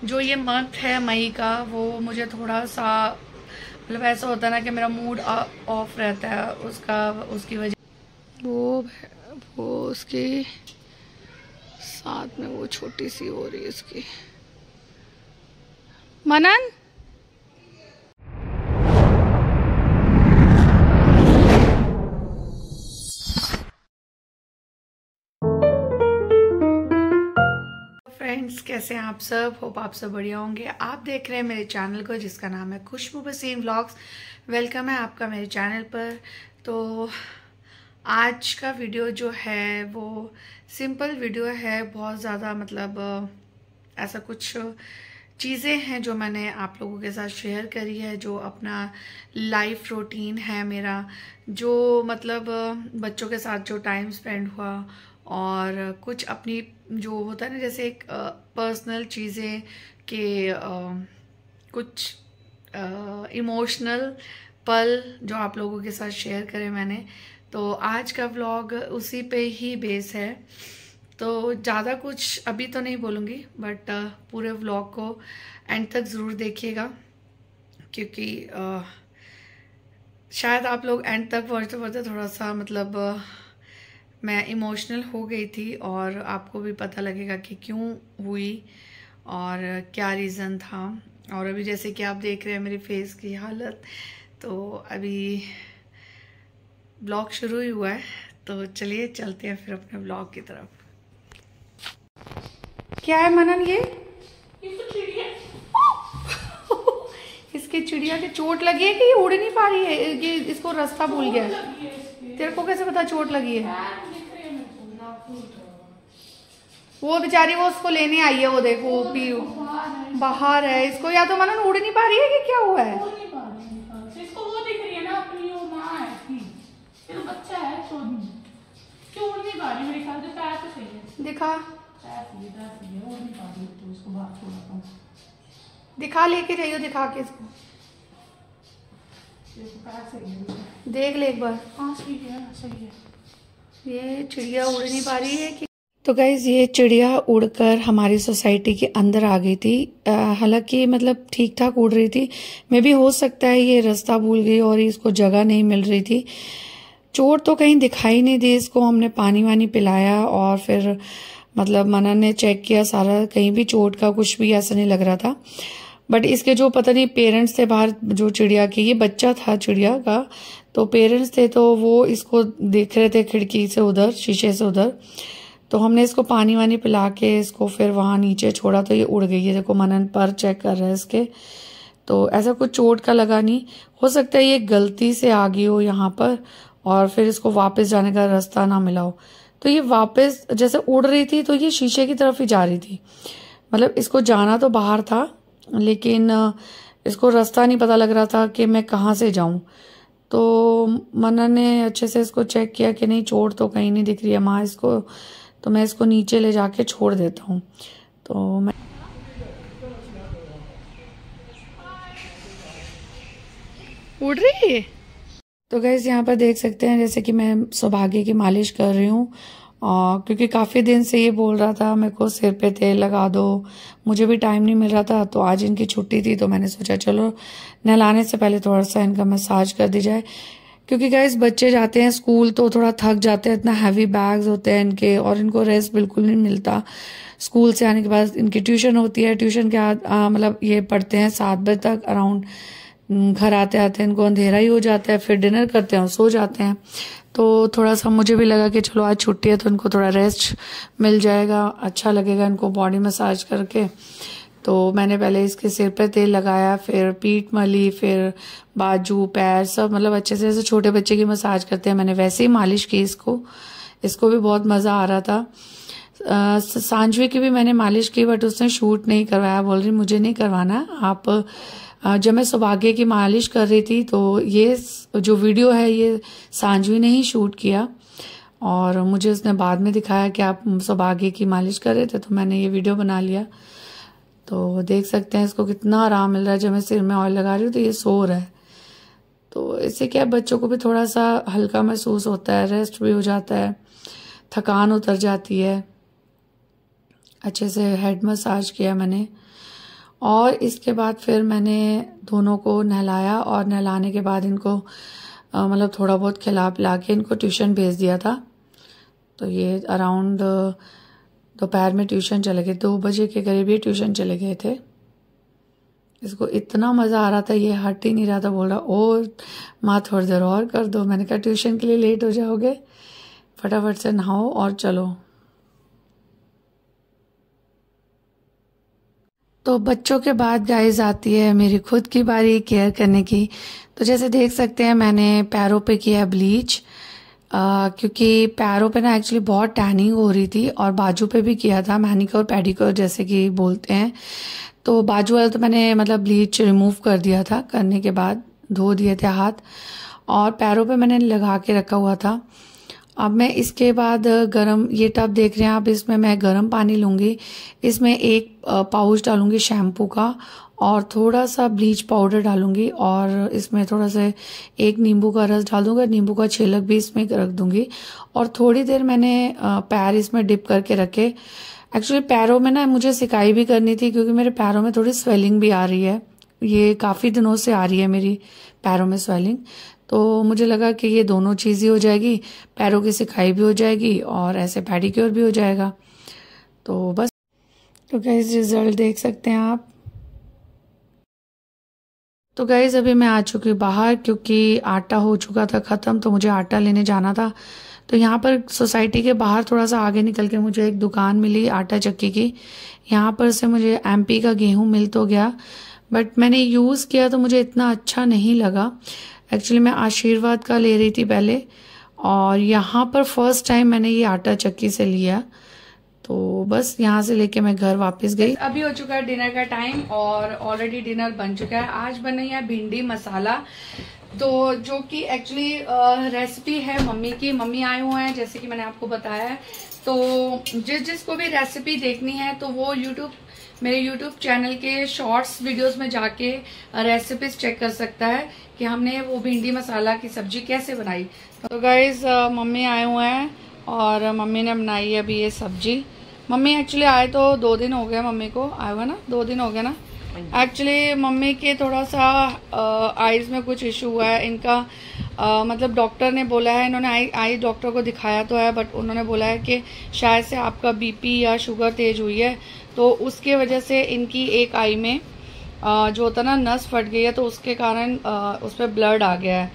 जो ये मंथ है मई का, वो मुझे थोड़ा सा मतलब ऐसा होता है ना कि मेरा मूड ऑफ रहता है, उसकी वजह वो उसकी साथ में वो छोटी सी हो रही है उसकी मनन। फ्रेंड्स, कैसे हैं आप सब? होप आप सब बढ़िया होंगे। आप देख रहे हैं मेरे चैनल को जिसका नाम है खुशबू बसीन व्लॉग्स। वेलकम है आपका मेरे चैनल पर। तो आज का वीडियो जो है वो सिंपल वीडियो है, बहुत ज़्यादा मतलब ऐसा कुछ चीज़ें हैं जो मैंने आप लोगों के साथ शेयर करी है, जो अपना लाइफ रूटीन है मेरा, जो मतलब बच्चों के साथ जो टाइम स्पेंड हुआ, और कुछ अपनी जो होता है ना जैसे एक पर्सनल चीज़ें के कुछ इमोशनल पल जो आप लोगों के साथ शेयर करें मैंने। तो आज का व्लॉग उसी पे ही बेस है। तो ज़्यादा कुछ अभी तो नहीं बोलूँगी, बट पूरे व्लॉग को एंड तक ज़रूर देखिएगा, क्योंकि शायद आप लोग एंड तक पहुँचते पहुँचते थोड़ा सा मतलब मैं इमोशनल हो गई थी, और आपको भी पता लगेगा कि क्यों हुई और क्या रीज़न था। और अभी जैसे कि आप देख रहे हैं मेरी फेस की हालत, तो अभी ब्लॉग शुरू ही हुआ है। तो चलिए चलते हैं फिर अपने ब्लॉग की तरफ। क्या है मनन ये चिड़िया? इसके चिड़िया की चोट लगी है कि ये उड़ नहीं पा रही है, ये इसको रास्ता भूल गया है। तेरे को कैसे पता चोट लगी है? वो बेचारी वो उसको लेने आई है, वो देखो पी बाहर है। इसको या तो मनन उड़ नहीं पा रही है कि क्या हुआ है? इसको वो दिख रही है ना अपनी वो माँ है इसकी, तो बच्चा है क्यों उड़ नहीं पा रही? मेरे ख्याल से पैर तो सही है। दिखा उड़ नहीं पा रही, तो इसको बाहर छोड़ता हूँ। दिखा, लेके जाइयो, दिखा के इसको पैर सही है, देख ले एक बार। हाँ सही है। ये चिड़िया उड़ नहीं पा रही है कि तो गाइज ये चिड़िया उड़कर हमारी सोसाइटी के अंदर आ गई थी। हालांकि मतलब ठीक ठाक उड़ रही थी, मे भी हो सकता है ये रास्ता भूल गई और इसको जगह नहीं मिल रही थी। चोट तो कहीं दिखाई नहीं दी इसको। हमने पानी वानी पिलाया और फिर मतलब मनन ने चेक किया सारा, कहीं भी चोट का कुछ भी ऐसा नहीं लग रहा था। बट इसके जो पता नहीं पेरेंट्स थे बाहर, जो चिड़िया के, ये बच्चा था चिड़िया का, तो पेरेंट्स थे, तो वो इसको देख रहे थे खिड़की से उधर, शीशे से उधर। तो हमने इसको पानी वानी पिला के इसको फिर वहां नीचे छोड़ा, तो ये उड़ गई है। देखो मनन पर चेक कर रहे हैं इसके, तो ऐसा कुछ चोट का लगा नहीं। हो सकता है ये गलती से आ गई हो यहाँ पर और फिर इसको वापस जाने का रास्ता ना मिला हो। तो ये वापस जैसे उड़ रही थी तो ये शीशे की तरफ ही जा रही थी। मतलब इसको जाना तो बाहर था, लेकिन इसको रास्ता नहीं पता लग रहा था कि मैं कहाँ से जाऊं। तो मनन ने अच्छे से इसको चेक किया कि नहीं, चोट तो कहीं नहीं दिख रही है माँ इसको, तो मैं इसको नीचे ले जाके छोड़ देता हूँ। तो मैं उड़ रही है। तो गैस यहाँ पर देख सकते हैं जैसे कि मैं सौभाग्य की मालिश कर रही हूँ, क्योंकि काफ़ी दिन से ये बोल रहा था मेरे को सिर पे तेल लगा दो, मुझे भी टाइम नहीं मिल रहा था। तो आज इनकी छुट्टी थी, तो मैंने सोचा चलो नहलाने से पहले थोड़ा सा इनका मसाज कर दी जाए। क्योंकि गाइस बच्चे जाते हैं स्कूल तो थोड़ा थक जाते हैं, इतना हैवी बैग्स होते हैं इनके, और इनको रेस्ट बिल्कुल नहीं मिलता। स्कूल से आने के बाद इनकी ट्यूशन होती है, ट्यूशन के मतलब ये पढ़ते हैं 7 बजे तक अराउंड। घर आते आते इनको अंधेरा ही हो जाता है, फिर डिनर करते हैं और सो जाते हैं। तो थोड़ा सा मुझे भी लगा कि चलो आज छुट्टी है तो इनको थोड़ा रेस्ट मिल जाएगा, अच्छा लगेगा इनको बॉडी मसाज करके। तो मैंने पहले इसके सिर पे तेल लगाया, फिर पीठ मली, फिर बाजू पैर सब, मतलब अच्छे से जैसे छोटे बच्चे की मसाज करते हैं मैंने वैसे ही मालिश की इसको भी बहुत मज़ा आ रहा था। सांझवी की भी मैंने मालिश की, बट उसने शूट नहीं करवाया, बोल रही मुझे नहीं करवाना आप। जब मैं सौभाग्य की मालिश कर रही थी तो ये जो वीडियो है ये सांझवी ने ही शूट किया, और मुझे उसने बाद में दिखाया कि आप सौभाग्य की मालिश कर रहे थे, तो मैंने ये वीडियो बना लिया। तो देख सकते हैं इसको कितना आराम मिल रहा है। जब मैं सिर में ऑयल लगा रही हूँ तो ये सो रहा है। तो इससे क्या बच्चों को भी थोड़ा सा हल्का महसूस होता है, रेस्ट भी हो जाता है, थकान उतर जाती है। अच्छे से हेड मसाज किया मैंने। और इसके बाद फिर मैंने दोनों को नहलाया और नहलाने के बाद इनको मतलब थोड़ा बहुत खिला पिला के इनको ट्यूशन भेज दिया था। तो ये अराउंड दोपहर में ट्यूशन चले गए, 2 बजे के करीब ये ट्यूशन चले गए थे। इसको इतना मज़ा आ रहा था, ये हट ही नहीं रहा था, बोल रहा ओ माँ थोड़ी देर और कर दो। मैंने कहा ट्यूशन के लिए लेट हो जाओगे, फटाफट से नहाओ और चलो। तो बच्चों के बाद गाइस आती है मेरी खुद की बारी केयर करने की। तो जैसे देख सकते हैं मैंने पैरों पे किया ब्लीच, क्योंकि पैरों पे ना एक्चुअली बहुत टैनिंग हो रही थी, और बाजू पे भी किया था, मैनिक्योर पेडिक्योर जैसे कि बोलते हैं। तो बाजू वाला तो मैंने मतलब ब्लीच रिमूव कर दिया था, करने के बाद धो दिए थे हाथ, और पैरों पे मैंने लगा के रखा हुआ था। अब मैं इसके बाद गरम, ये टब देख रहे हैं आप, इसमें मैं गरम पानी लूँगी, इसमें 1 पाउच डालूंगी शैम्पू का और थोड़ा सा ब्लीच पाउडर डालूंगी, और इसमें थोड़ा सा 1 नींबू का रस डाल दूंगा, नींबू का छिलक भी इसमें रख दूंगी। और थोड़ी देर मैंने पैर इसमें डिप करके रखे। एक्चुअली पैरों में ना मुझे सिकाई भी करनी थी, क्योंकि मेरे पैरों में थोड़ी स्वेलिंग भी आ रही है, ये काफ़ी दिनों से आ रही है मेरी पैरों में स्वेलिंग। तो मुझे लगा कि ये दोनों चीज़ ही हो जाएगी, पैरों की सिकाई भी हो जाएगी और ऐसे पेडिक्योर भी हो जाएगा। तो बस, तो गाइस रिजल्ट देख सकते हैं आप। तो गाइस अभी मैं आ चुकी बाहर, क्योंकि आटा हो चुका था ख़त्म, तो मुझे आटा लेने जाना था। तो यहाँ पर सोसाइटी के बाहर थोड़ा सा आगे निकल के मुझे एक दुकान मिली आटा चक्की की। यहाँ पर से मुझे MP का गेहूँ मिल तो गया, बट मैंने यूज़ किया तो मुझे इतना अच्छा नहीं लगा। एक्चुअली मैं आशीर्वाद का ले रही थी पहले, और यहाँ पर फर्स्ट टाइम मैंने ये आटा चक्की से लिया। तो बस यहाँ से लेके मैं घर वापस गई। अभी हो चुका है डिनर का टाइम, और ऑलरेडी डिनर बन चुका है। आज बनी है भिंडी मसाला, तो जो कि एक्चुअली रेसिपी है मम्मी की। मम्मी आए हुए हैं जैसे कि मैंने आपको बताया है। तो जिसको भी रेसिपी देखनी है तो वो मेरे यूट्यूब चैनल के शॉर्ट्स वीडियोस में जाके रेसिपीज चेक कर सकता है कि हमने वो भिंडी मसाला की सब्जी कैसे बनाई। तो गाइज मम्मी आए हुए हैं और मम्मी ने बनाई है अभी ये सब्जी। मम्मी एक्चुअली आए तो 2 दिन हो गए, मम्मी को आए हुआ ना 2 दिन हो गए ना। एक्चुअली मम्मी के थोड़ा सा आईज में कुछ इशू हुआ है इनका। मतलब डॉक्टर ने बोला है, इन्होंने आई डॉक्टर को दिखाया तो है, बट उन्होंने बोला है कि शायद से आपका BP या शुगर तेज हुई है, तो उसके वजह से इनकी एक आई में जो होता ना नस फट गई है, तो उसके कारण उस पर ब्लड आ गया है।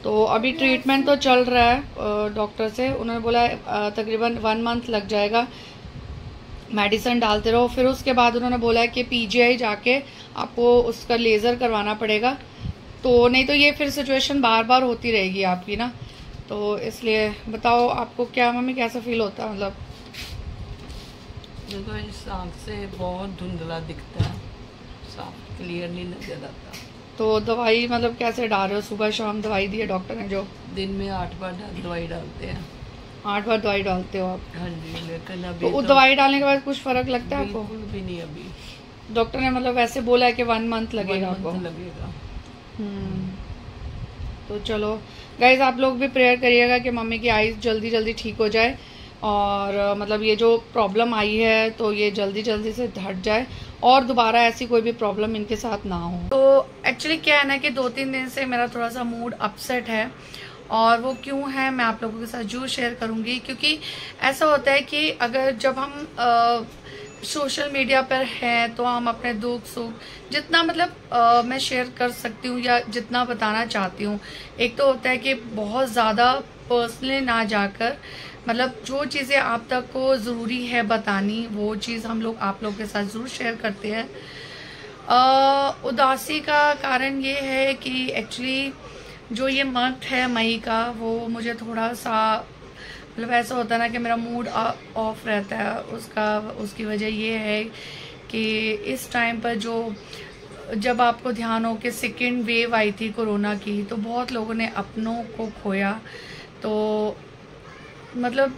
तो अभी ट्रीटमेंट तो चल रहा है डॉक्टर से। उन्होंने बोला है तकरीबन 1 मंथ लग जाएगा, मेडिसिन डालते रहो। फिर उसके बाद उन्होंने बोला है कि PGI जाके आपको उसका लेज़र करवाना पड़ेगा, तो नहीं तो ये फिर सिचुएशन बार बार होती रहेगी आपकी ना। तो इसलिए बताओ आपको क्या मम्मी कैसा फील होता है? मतलब देखो इस आँख से बहुत धुंधला दिखता है, साफ क्लियर नहीं नजर आता। तो दवाई मतलब कैसे डाल रहे हो? सुबह शाम दवाई दी है डॉक्टर ने? जो दिन में 8 बार दवाई डालते हैं। 8 बार दवाई डालते हो आप? हाँ जी, लेकिन अभी तो दवाई डालने के बाद कुछ फर्क लगता है आपको? बिल्कुल भी नहीं। अभी डॉक्टर ने मतलब वैसे बोला है कि 1 मंथ लगेगा आपको। लगेगा। तो चलो गाइज आप लोग भी प्रेयर करिएगा कि मम्मी की आईज जल्दी जल्दी ठीक हो जाए, और मतलब ये जो प्रॉब्लम आई है तो ये जल्दी जल्दी से हट जाए, और दोबारा ऐसी कोई भी प्रॉब्लम इनके साथ ना हो। तो एक्चुअली क्या है ना कि 2-3 दिन से मेरा थोड़ा सा मूड अपसेट है, और वो क्यों है मैं आप लोगों के साथ जरूर शेयर करूंगी। क्योंकि ऐसा होता है कि अगर जब हम सोशल मीडिया पर हैं तो हम अपने दुख सुख जितना मतलब मैं शेयर कर सकती हूँ या जितना बताना चाहती हूँ, एक तो होता है कि बहुत ज़्यादा पर्सनली ना जाकर, मतलब जो चीज़ें आप तक को ज़रूरी है बतानी वो चीज़ हम लोग आप लोग के साथ ज़रूर शेयर करते हैं। उदासी का कारण ये है कि एक्चुअली जो ये मंथ है मई का, वो मुझे थोड़ा सा मतलब ऐसा होता है ना कि मेरा मूड ऑफ रहता है। उसकी वजह ये है कि इस टाइम पर जब आपको ध्यान हो कि सेकेंड वेव आई थी कोरोना की, तो बहुत लोगों ने अपनों को खोया। तो मतलब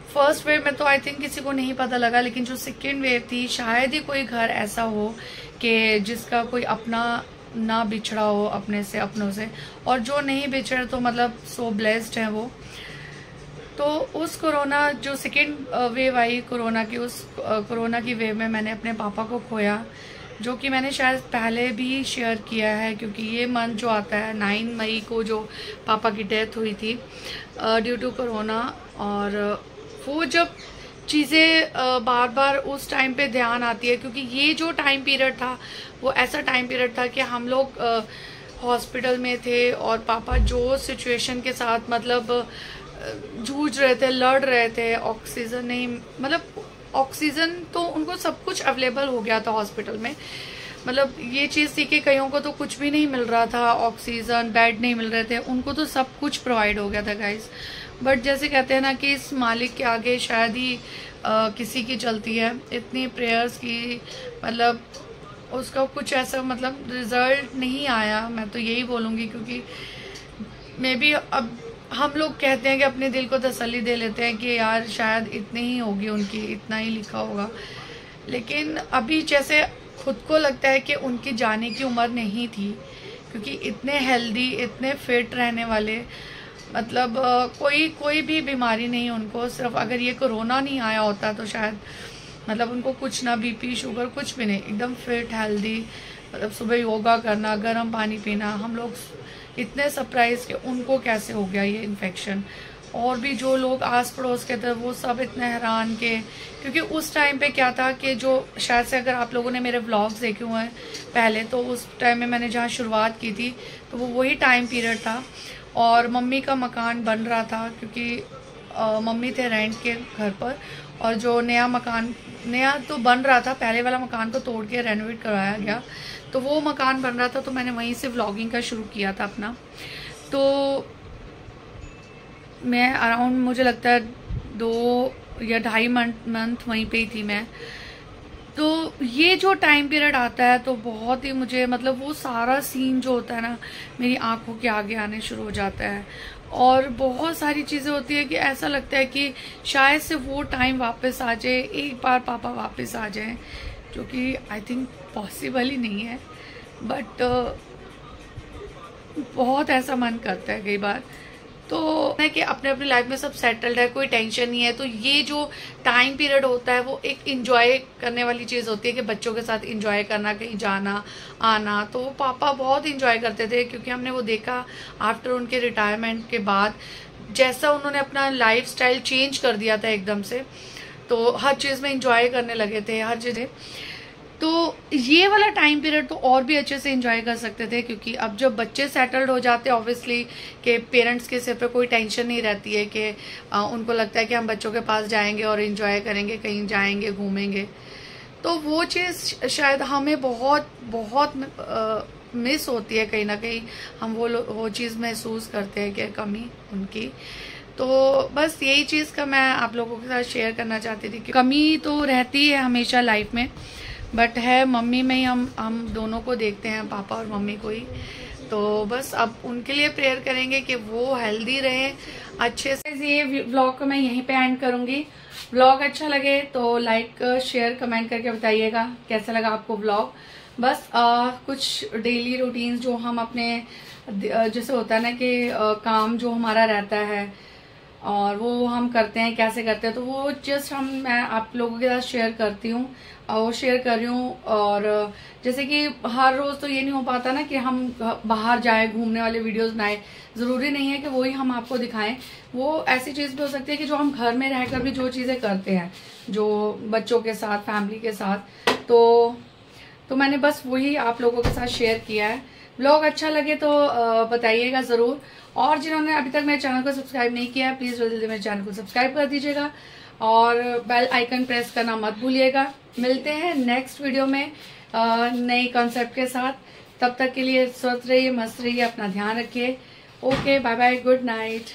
फर्स्ट वेव में तो आई थिंक किसी को नहीं पता लगा, लेकिन जो सेकेंड वेव थी शायद ही कोई घर ऐसा हो कि जिसका कोई अपना ना बिछड़ा हो अपने अपनों से, और जो नहीं बिछड़े तो मतलब सो ब्लेस्ड है वो। तो उस कोरोना जो सेकेंड वेव आई कोरोना की, उस कोरोना की वेव में मैंने अपने पापा को खोया। जो कि मैंने शायद पहले भी शेयर किया है, क्योंकि ये मंथ जो आता है 9 मई को जो पापा की डेथ हुई थी ड्यू टू कोरोना, और वो जब चीज़ें बार बार उस टाइम पे ध्यान आती है, क्योंकि ये जो टाइम पीरियड था वो ऐसा टाइम पीरियड था कि हम लोग हॉस्पिटल में थे और पापा जो सिचुएशन के साथ मतलब जूझ रहे थे, लड़ रहे थे, ऑक्सीजन नहीं, मतलब ऑक्सीजन तो उनको सब कुछ अवेलेबल हो गया था हॉस्पिटल में। मतलब ये चीज़ थी कि कईयों को तो कुछ भी नहीं मिल रहा था, ऑक्सीजन, बेड नहीं मिल रहे थे, उनको तो सब कुछ प्रोवाइड हो गया था गाइस। बट जैसे कहते हैं ना कि इस मालिक के आगे शायद ही किसी की चलती है, इतनी प्रेयर्स की, मतलब उसका कुछ ऐसा मतलब रिजल्ट नहीं आया, मैं तो यही बोलूँगी। क्योंकि मे बी अब हम लोग कहते हैं कि अपने दिल को तसल्ली दे लेते हैं कि यार शायद इतनी ही होगी उनकी, इतना ही लिखा होगा, लेकिन अभी जैसे खुद को लगता है कि उनकी जाने की उम्र नहीं थी, क्योंकि इतने हेल्दी, इतने फिट रहने वाले, मतलब कोई भी बीमारी नहीं उनको। सिर्फ अगर ये कोरोना नहीं आया होता तो शायद मतलब उनको कुछ ना बीपी, शुगर, कुछ भी नहीं, एकदम फिट, हेल्दी, मतलब सुबह योगा करना, गर्म पानी पीना। हम लोग इतने सरप्राइज कि उनको कैसे हो गया ये इन्फेक्शन। और भी जो लोग आस पड़ोस के थे वो सब इतने हैरान के, क्योंकि उस टाइम पे क्या था कि जो शायद से अगर आप लोगों ने मेरे व्लॉग्स देखे हुए हैं पहले, तो उस टाइम में मैंने जहाँ शुरुआत की थी तो वो वही टाइम पीरियड था और मम्मी का मकान बन रहा था, क्योंकि मम्मी थे रेंट के घर पर, और जो नया मकान, नया तो बन रहा था, पहले वाला मकान को तोड़ के रेनोवेट करवाया गया, तो वो मकान बन रहा था, तो मैंने वहीं से व्लॉगिंग का शुरू किया था अपना। तो मैं अराउंड, मुझे लगता है 2 या 2.5 मंथ वहीं पे ही थी मैं। तो ये जो टाइम पीरियड आता है तो बहुत ही मुझे मतलब वो सारा सीन जो होता है ना मेरी आंखों के आगे आने शुरू हो जाता है, और बहुत सारी चीज़ें होती है कि ऐसा लगता है कि शायद से वो टाइम वापस आ जाए, एक बार पापा वापस आ जाए, जो कि आई थिंक पॉसिबल ही नहीं है, बट बहुत ऐसा मन करता है कई बार। तो है कि अपने अपनी लाइफ में सब सेटल्ड है, कोई टेंशन नहीं है, तो ये जो टाइम पीरियड होता है वो एक इंजॉय करने वाली चीज़ होती है कि बच्चों के साथ इंजॉय करना, कहीं जाना आना। तो पापा बहुत इंजॉय करते थे, क्योंकि हमने वो देखा आफ्टर उनके रिटायरमेंट के बाद जैसा उन्होंने अपना लाइफ स्टाइल चेंज कर दिया था एकदम से, तो हर चीज़ में इंजॉय करने लगे थे, हर चीज़ें। तो ये वाला टाइम पीरियड तो और भी अच्छे से एंजॉय कर सकते थे, क्योंकि अब जब बच्चे सेटल्ड हो जाते हैं ऑब्वियसली कि पेरेंट्स के सिर पे कोई टेंशन नहीं रहती है कि उनको लगता है कि हम बच्चों के पास जाएंगे और एंजॉय करेंगे, कहीं जाएंगे, घूमेंगे। तो वो चीज़ शायद हमें बहुत बहुत मिस होती है, कहीं ना कहीं हम वो चीज़ महसूस करते हैं कि कमी उनकी। तो बस यही चीज़ का मैं आप लोगों के साथ शेयर करना चाहती थी कि कमी तो रहती है हमेशा लाइफ में, बट है मम्मी में ही हम दोनों को देखते हैं, पापा और मम्मी को ही। तो बस अब उनके लिए प्रेयर करेंगे कि वो हेल्दी रहें अच्छे से। ये व्लॉग को मैं यहीं पे एंड करूंगी। व्लॉग अच्छा लगे तो लाइक, शेयर, कमेंट करके बताइएगा कैसा लगा आपको व्लॉग। बस कुछ डेली रूटीन्स जो हम अपने जैसे होता है ना कि काम जो हमारा रहता है और वो हम करते हैं, कैसे करते हैं, तो वो जस्ट मैं आप लोगों के साथ शेयर करती हूँ और वो शेयर कर रही हूँ। और जैसे कि हर रोज तो ये नहीं हो पाता ना कि हम बाहर जाए, घूमने वाले वीडियोस बनाए, जरूरी नहीं है कि वही हम आपको दिखाएं। वो ऐसी चीज भी हो सकती है कि जो हम घर में रहकर भी जो चीजें करते हैं, जो बच्चों के साथ, फैमिली के साथ, तो मैंने बस वही आप लोगों के साथ शेयर किया है। व्लॉग अच्छा लगे तो बताइएगा जरूर, और जिन्होंने अभी तक मेरे चैनल को सब्सक्राइब नहीं किया है प्लीज जल्दी मेरे चैनल को सब्सक्राइब कर दीजिएगा और बेल आइकन प्रेस करना मत भूलिएगा। मिलते हैं नेक्स्ट वीडियो में नए कॉन्सेप्ट के साथ। तब तक के लिए स्वस्थ रहिए, मस्त रहिए, अपना ध्यान रखिए। Okay, bye bye, good night.